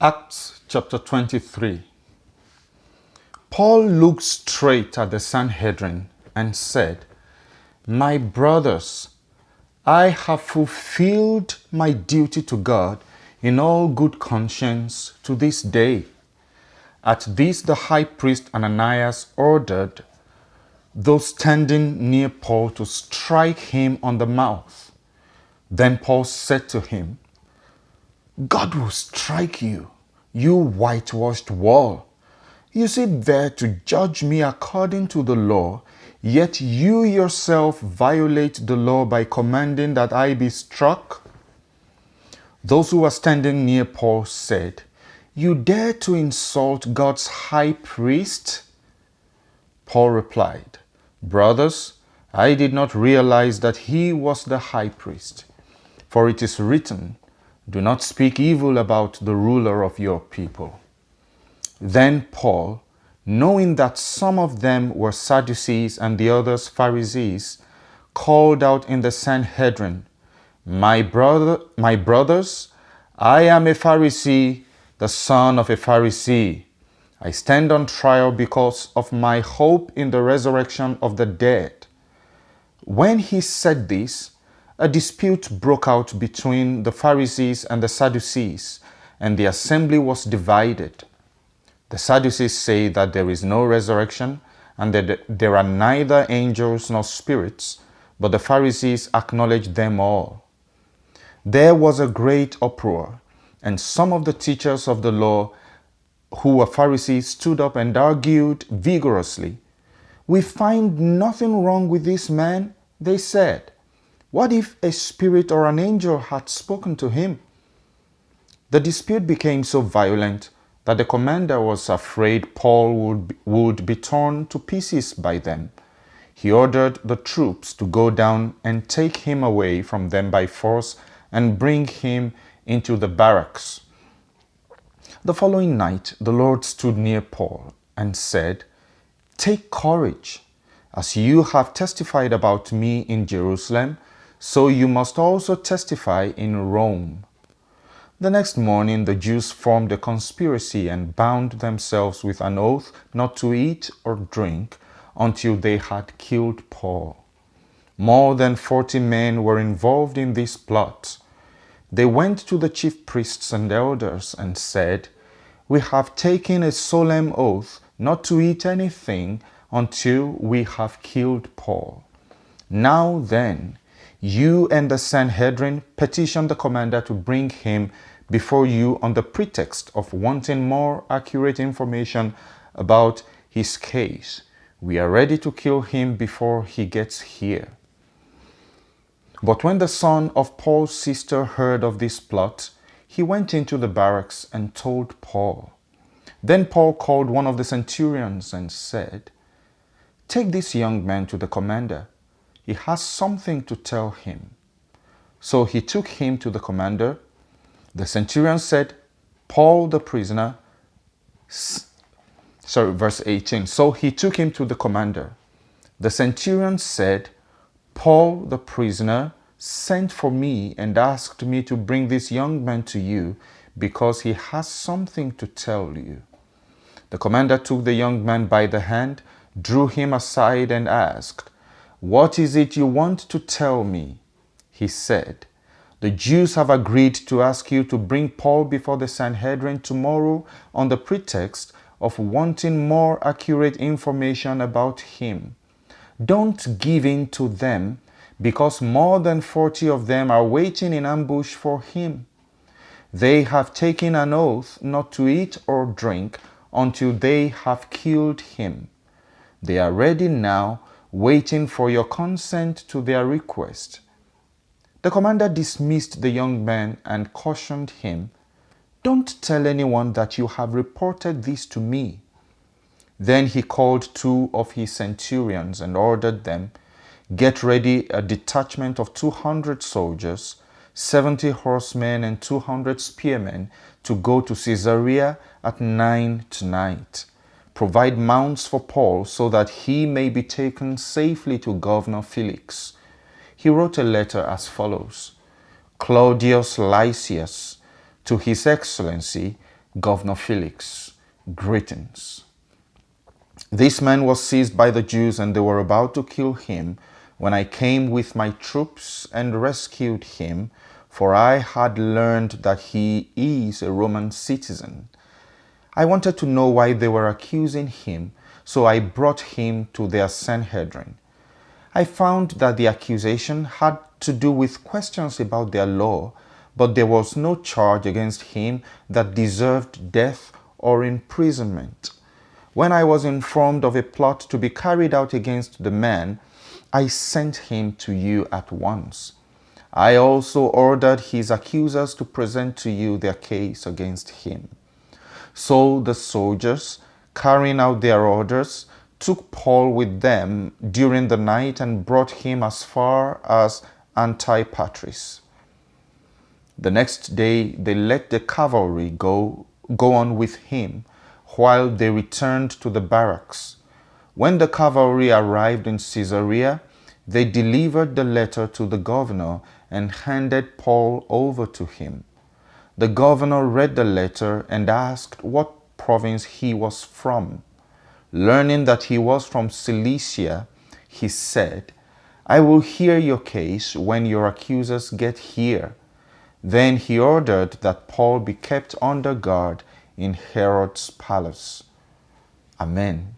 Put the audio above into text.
Acts chapter 23. Paul looked straight at the Sanhedrin and said, "My brothers, I have fulfilled my duty to God in all good conscience to this day." At this the high priest Ananias ordered those standing near Paul to strike him on the mouth. Then Paul said to him, "God will strike you, you whitewashed wall. You sit there to judge me according to the law, yet you yourself violate the law by commanding that I be struck." Those who were standing near Paul said, "You dare to insult God's high priest?" Paul replied, "Brothers, I did not realize that he was the high priest. For it is written, 'Do not speak evil about the ruler of your people.'" Then Paul, knowing that some of them were Sadducees and the others Pharisees, called out in the Sanhedrin, My brothers, I am a Pharisee, the son of a Pharisee. I stand on trial because of my hope in the resurrection of the dead." When he said this, a dispute broke out between the Pharisees and the Sadducees, and the assembly was divided. The Sadducees say that there is no resurrection and that there are neither angels nor spirits, but the Pharisees acknowledge them all. There was a great uproar, and some of the teachers of the law who were Pharisees stood up and argued vigorously. "We find nothing wrong with this man," they said. "What if a spirit or an angel had spoken to him?" The dispute became so violent that the commander was afraid Paul would be torn to pieces by them. He ordered the troops to go down and take him away from them by force and bring him into the barracks. The following night, the Lord stood near Paul and said, "Take courage. As you have testified about me in Jerusalem, so you must also testify in Rome." The next morning, the Jews formed a conspiracy and bound themselves with an oath not to eat or drink until they had killed Paul. More than 40 men were involved in this plot. They went to the chief priests and elders and said, "We have taken a solemn oath not to eat anything until we have killed Paul. Now then, you and the Sanhedrin petition the commander to bring him before you on the pretext of wanting more accurate information about his case. We are ready to kill him before he gets here." But when the son of Paul's sister heard of this plot, he went into the barracks and told Paul. Then Paul called one of the centurions and said, "Take this young man to the commander. He has something to tell him." So he took him to the commander. The centurion said, Paul the prisoner, verse 18. So he took him to the commander. The centurion said, "Paul the prisoner sent for me and asked me to bring this young man to you because he has something to tell you." The commander took the young man by the hand, drew him aside and asked, "What is it you want to tell me?" He said, "The Jews have agreed to ask you to bring Paul before the Sanhedrin tomorrow on the pretext of wanting more accurate information about him. Don't give in to them, because more than 40 of them are waiting in ambush for him. They have taken an oath not to eat or drink until they have killed him. They are ready now, waiting for your consent to their request." The commander dismissed the young man and cautioned him, "Don't tell anyone that you have reported this to me." Then he called 2 of his centurions and ordered them, "Get ready a detachment of 200 soldiers, 70 horsemen and 200 spearmen to go to Caesarea at 9 tonight. Provide mounts for Paul so that he may be taken safely to Governor Felix." He wrote a letter as follows: "Claudius Lysias, to His Excellency, Governor Felix, greetings. This man was seized by the Jews, and they were about to kill him when I came with my troops and rescued him, for I had learned that he is a Roman citizen. I wanted to know why they were accusing him, so I brought him to their Sanhedrin. I found that the accusation had to do with questions about their law, but there was no charge against him that deserved death or imprisonment. When I was informed of a plot to be carried out against the man, I sent him to you at once. I also ordered his accusers to present to you their case against him. So the soldiers, carrying out their orders, took Paul with them during the night and brought him as far as Antipatris. The next day they let the cavalry go on with him, while they returned to the barracks. When the cavalry arrived in Caesarea, they delivered the letter to the governor and handed Paul over to him. The governor read the letter and asked what province he was from. Learning that he was from Cilicia, he said, "I will hear your case when your accusers get here." Then he ordered that Paul be kept under guard in Herod's palace. Amen.